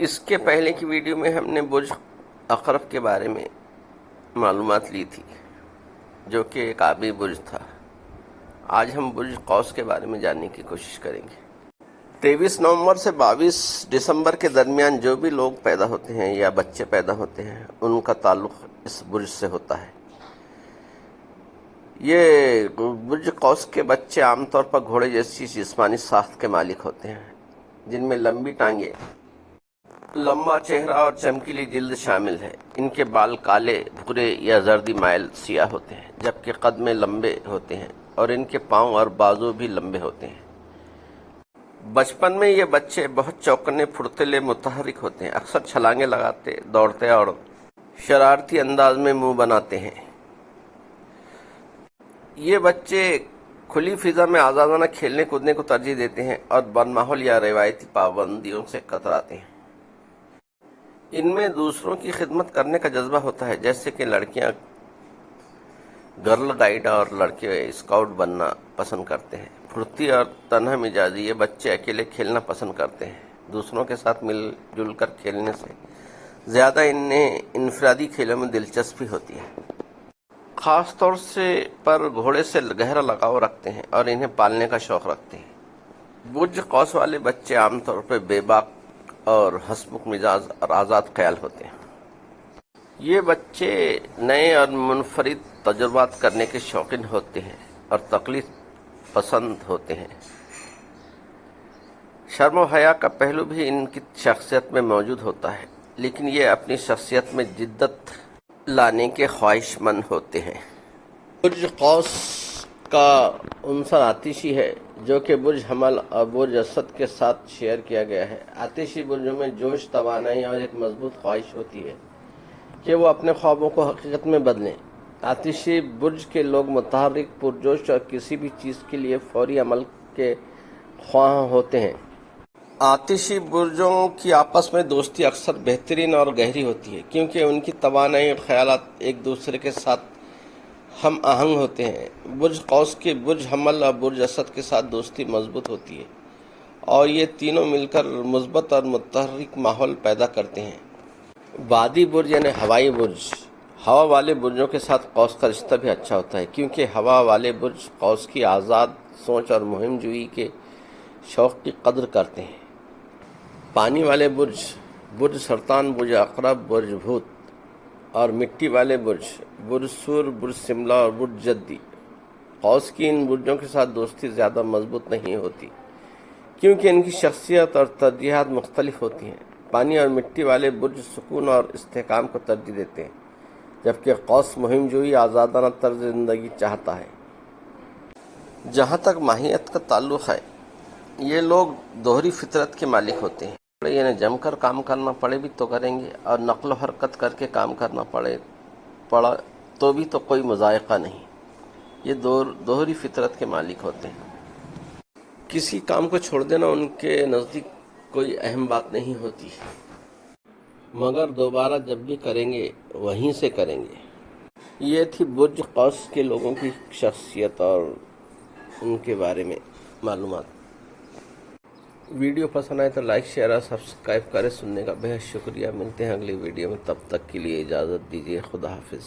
اس کے پہلے کی ویڈیو میں ہم نے برج عقرب کے بارے میں معلومات لی تھی، جو کہ ایک آبی برج تھا۔ آج ہم برج قوس کے بارے میں جاننے کی کوشش کریں گے۔ 23 نومبر سے 22 دسمبر کے درمیان جو بھی لوگ پیدا ہوتے ہیں یا بچے پیدا ہوتے ہیں، ان کا تعلق اس برج سے ہوتا ہے۔ یہ برج قوس کے بچے عام طور پر گھوڑے جیسی جسمانی ساخت کے مالک ہوتے ہیں، جن میں لمبی ٹانگیں، لمبا چہرہ اور چمکیلی جلد شامل ہے۔ ان کے بال کالے، بھورے یا زردی مائل سیاہ ہوتے ہیں، جبکہ قد میں لمبے ہوتے ہیں اور ان کے پاؤں اور بازو بھی لمبے ہوتے ہیں۔ بچپن میں یہ بچے بہت چوکنے، پھرتیلے، متحرک ہوتے ہیں، اکثر چھلانگیں لگاتے، دوڑتے اور شرارتی انداز میں منہ بناتے ہیں۔ یہ بچے کھلی فضا میں آزادانہ کھیلنے کودنے کو ترجیح دیتے ہیں اور بد ماحول یا روایتی پابندیوں سے کتراتے ہیں۔ ان میں دوسروں کی خدمت کرنے کا جذبہ ہوتا ہے، جیسے کہ لڑکیاں گرل گائیڈ اور لڑکے اسکاؤٹ بننا پسند کرتے ہیں۔ پھرتی اور تنہا مزاجی یہ بچے اکیلے کھیلنا پسند کرتے ہیں۔ دوسروں کے ساتھ مل جل کر کھیلنے سے زیادہ انہیں انفرادی کھیلوں میں دلچسپی ہوتی ہے۔ خاص طور پر گھوڑے سے گہرا لگاؤ رکھتے ہیں اور انہیں پالنے کا شوق رکھتے ہیں۔ برج قوس والے بچے عام طور پر بے باک اور ہنسمکھ مزاج اور آزاد خیال ہوتے ہیں۔ یہ بچے نئے اور منفرد تجربات کرنے کے شوقین ہوتے ہیں اور تقلید پسند ہوتے ہیں۔ شرم و حیا کا پہلو بھی ان کی شخصیت میں موجود ہوتا ہے، لیکن یہ اپنی شخصیت میں جدت لانے کے خواہش مند ہوتے ہیں۔ برج قوس کا عنصر آتشی ہے، جو کہ برج حمل اور برج اسد کے ساتھ شیئر کیا گیا ہے۔ آتشی برجوں میں جوش، توانائی اور ایک مضبوط خواہش ہوتی ہے کہ وہ اپنے خوابوں کو حقیقت میں بدلیں۔ آتشی برج کے لوگ متحرک، پرجوش اور کسی بھی چیز کے لیے فوری عمل کے خواہاں ہوتے ہیں۔ آتشی برجوں کی آپس میں دوستی اکثر بہترین اور گہری ہوتی ہے، کیونکہ ان کی توانائی اور خیالات ایک دوسرے کے ساتھ ہم آہنگ ہوتے ہیں۔ برج قوس کے برج حمل اور برج اسد کے ساتھ دوستی مضبوط ہوتی ہے اور یہ تینوں مل کر مثبت اور متحرک ماحول پیدا کرتے ہیں۔ بادی برج یعنی ہوائی برج، ہوا والے برجوں کے ساتھ قوس کا رشتہ بھی اچھا ہوتا ہے، کیونکہ ہوا والے برج قوس کی آزاد سوچ اور مہم جوئی کے شوق کی قدر کرتے ہیں۔ پانی والے برج، برج سرطان، برج عقرب، برج بھوت اور مٹی والے برج، برج سور، برج سملہ اور برج جدی۔ قوس کی ان برجوں کے ساتھ دوستی زیادہ مضبوط نہیں ہوتی، کیونکہ ان کی شخصیت اور ترجیحات مختلف ہوتی ہیں۔ پانی اور مٹی والے برج سکون اور استحکام کو ترجیح دیتے ہیں، جبکہ قوس مہم جوئی، آزادانہ طرز زندگی چاہتا ہے۔ جہاں تک ماہیت کا تعلق ہے، یہ لوگ دوہری فطرت کے مالک ہوتے ہیں۔ یعنی جم کر کام کرنا پڑے بھی تو کریں گے، اور نقل و حرکت کر کے کام کرنا پڑا تو بھی تو کوئی مذائقہ نہیں۔ یہ دوہری فطرت کے مالک ہوتے ہیں۔ کسی کام کو چھوڑ دینا ان کے نزدیک کوئی اہم بات نہیں ہوتی، مگر دوبارہ جب بھی کریں گے وہیں سے کریں گے۔ یہ تھی برج قوس کے لوگوں کی شخصیت اور ان کے بارے میں معلومات۔ ویڈیو پسند آئے تو لائک، شیئر اور سبسکرائب کریں۔ سننے کا بہت شکریہ۔ ملتے ہیں اگلی ویڈیو میں، تب تک کے لیے اجازت دیجیے۔ خدا حافظ۔